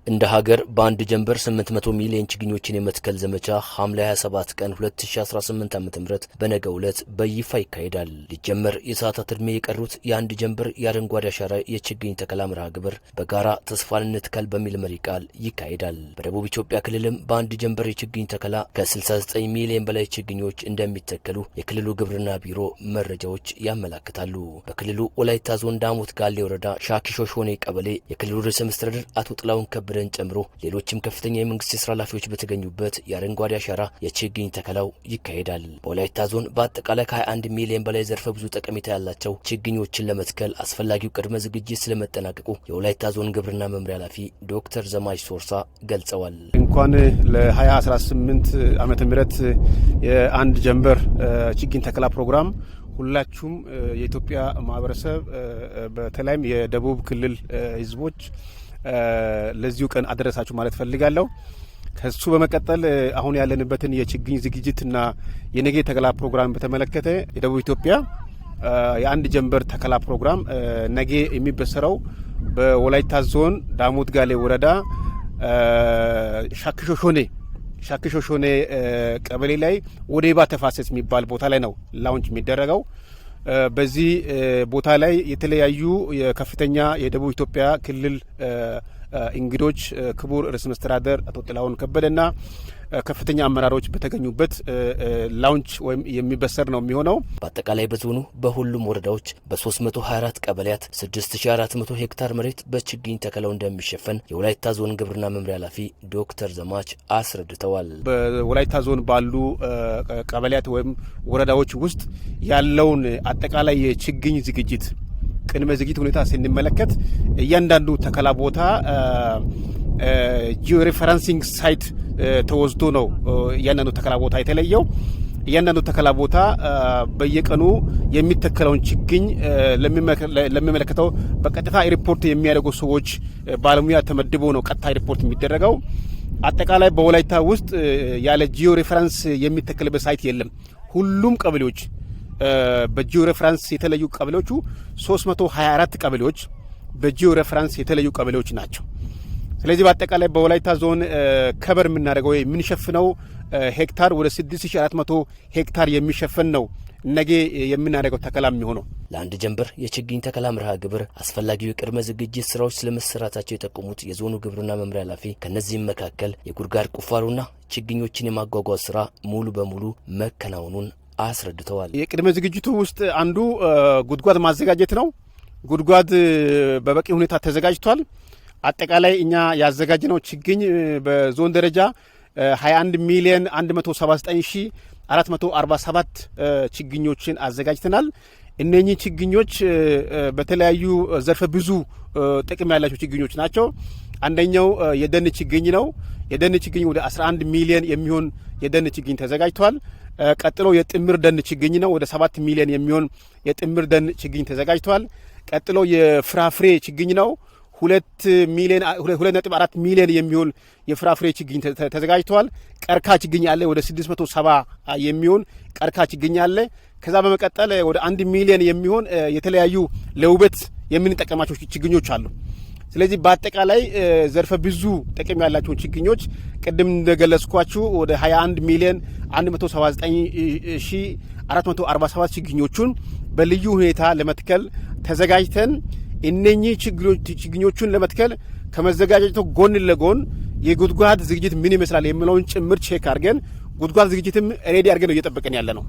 እንደ ሀገር በአንድ ጀንበር 800 ሚሊዮን ችግኞችን የመትከል ዘመቻ ሐምሌ 27 ቀን 2018 ዓ.ም በነገው ዕለት በይፋ ይካሄዳል። ሊጀመር የሰዓታት ዕድሜ የቀሩት የአንድ ጀንበር የአረንጓዴ አሻራ የችግኝ ተከላ መርሃ ግብር በጋራ ተስፋን እንትከል በሚል መሪ ቃል ይካሄዳል። በደቡብ ኢትዮጵያ ክልልም በአንድ ጀንበር የችግኝ ተከላ ከ69 ሚሊዮን በላይ ችግኞች እንደሚተከሉ የክልሉ ግብርና ቢሮ መረጃዎች ያመላክታሉ። በክልሉ ወላይታ ዞን ዳሞት ጋሌ ወረዳ ሻኪሾ ሾኔ ቀበሌ የክልሉ ርዕሰ መስተዳድር አቶ ጥላሁን ከበደን ጨምሮ ሌሎችም ከፍተኛ የመንግስት የስራ ኃላፊዎች በተገኙበት የአረንጓዴ አሻራ የችግኝ ተከላው ይካሄዳል። በወላይታ ዞን በአጠቃላይ ከ21 ሚሊዮን በላይ ዘርፈ ብዙ ጠቀሜታ ያላቸው ችግኞችን ለመትከል አስፈላጊው ቅድመ ዝግጅት ስለመጠናቀቁ የወላይታ ዞን ግብርና መምሪያ ኃላፊ ዶክተር ዘማች ሶርሳ ገልጸዋል። እንኳን ለ2018 ዓመተ ምህረት የአንድ ጀንበር ችግኝ ተከላ ፕሮግራም ሁላችሁም የኢትዮጵያ ማህበረሰብ በተለይም የደቡብ ክልል ህዝቦች ለዚሁ ቀን አደረሳችሁ ማለት ፈልጋለሁ። ከሱ በመቀጠል አሁን ያለንበትን የችግኝ ዝግጅትና የነገ ተከላ ፕሮግራም በተመለከተ የደቡብ ኢትዮጵያ የአንድ ጀንበር ተከላ ፕሮግራም ነገ የሚበሰረው በወላይታ ዞን ዳሞት ጋሌ ወረዳ ሻኪሾ ሾኔ ቀበሌ ላይ ወዴባ ተፋሰስ የሚባል ቦታ ላይ ነው ላውንች የሚደረገው። በዚህ ቦታ ላይ የተለያዩ የከፍተኛ የደቡብ ኢትዮጵያ ክልል እንግዶች ክቡር ርዕሰ መስተዳድር አቶ ጥላሁን ከበደና ከፍተኛ አመራሮች በተገኙበት ላውንች ወይም የሚበሰር ነው የሚሆነው። በአጠቃላይ በዞኑ በሁሉም ወረዳዎች በ324 ቀበሌያት 6400 ሄክታር መሬት በችግኝ ተከላው እንደሚሸፈን የወላይታ ዞን ግብርና መምሪያ ኃላፊ ዶክተር ዘማች አስረድተዋል። በወላይታ ዞን ባሉ ቀበሌያት ወይም ወረዳዎች ውስጥ ያለውን አጠቃላይ የችግኝ ዝግጅት ቅድመ ዝግጅት ሁኔታ ስንመለከት እያንዳንዱ ተከላ ቦታ ጂኦ ሬፈረንሲንግ ሳይት ተወስዶ ነው እያንዳንዱ ተከላ ቦታ የተለየው። እያንዳንዱ ተከላ ቦታ በየቀኑ የሚተከለውን ችግኝ ለሚመለከተው በቀጥታ ሪፖርት የሚያደርጉ ሰዎች ባለሙያ ተመድቦ ነው ቀጥታ ሪፖርት የሚደረገው። አጠቃላይ በወላይታ ውስጥ ያለ ጂኦ ሬፈረንስ የሚተከልበት ሳይት የለም። ሁሉም ቀበሌዎች በጂኦ ሬፈረንስ የተለዩ ቀበሌዎቹ 324 ቀበሌዎች በጂኦ ሬፈረንስ የተለዩ ቀበሌዎች ናቸው። ስለዚህ በአጠቃላይ በወላይታ ዞን ከበር የምናደርገው የምንሸፍነው ሄክታር ወደ 6400 ሄክታር የሚሸፍን ነው ነገ የምናደርገው ተከላ የሚሆነው። ለአንድ ጀንበር የችግኝ ተከላ መርሃ ግብር አስፈላጊው የቅድመ ዝግጅት ስራዎች ስለመሰራታቸው የጠቆሙት የዞኑ ግብርና መምሪያ ኃላፊ ከነዚህም መካከል የጉድጓድ ቁፋሮና ችግኞችን የማጓጓዝ ስራ ሙሉ በሙሉ መከናወኑን አስረድተዋል። የቅድመ ዝግጅቱ ውስጥ አንዱ ጉድጓድ ማዘጋጀት ነው። ጉድጓድ በበቂ ሁኔታ ተዘጋጅቷል። አጠቃላይ እኛ ያዘጋጀነው ችግኝ በዞን ደረጃ 21 ሚሊዮን 179447 ችግኞችን አዘጋጅተናል። እነኚህ ችግኞች በተለያዩ ዘርፈ ብዙ ጥቅም ያላቸው ችግኞች ናቸው። አንደኛው የደን ችግኝ ነው። የደን ችግኝ ወደ 11 ሚሊዮን የሚሆን የደን ችግኝ ተዘጋጅቷል። ቀጥሎ የጥምር ደን ችግኝ ነው። ወደ 7 ሚሊዮን የሚሆን የጥምር ደን ችግኝ ተዘጋጅቷል። ቀጥሎ የፍራፍሬ ችግኝ ነው። 2.4 ሚሊዮን የሚሆን የፍራፍሬ ችግኝ ተዘጋጅቷል። ቀርካ ችግኝ አለ። ወደ 670 የሚሆን ቀርካ ችግኝ አለ። ከዛ በመቀጠል ወደ 1 ሚሊዮን የሚሆን የተለያዩ ለውበት የምንጠቀማቸው ችግኞች አሉ። ስለዚህ በአጠቃላይ ዘርፈ ብዙ ጥቅም ያላቸው ችግኞች ቅድም እንደገለጽኳችሁ ወደ 21 ሚሊዮን 179447 ችግኞቹን በልዩ ሁኔታ ለመትከል ተዘጋጅተን እነኚህ ችግኞቹን ለመትከል ከመዘጋጀቱ ጎን ለጎን የጉድጓድ ዝግጅት ምን ይመስላል የሚለውን ጭምር ቼክ አድርገን ጉድጓድ ዝግጅትም ሬዲ አድርገን ነው እየጠበቀን ያለ ነው።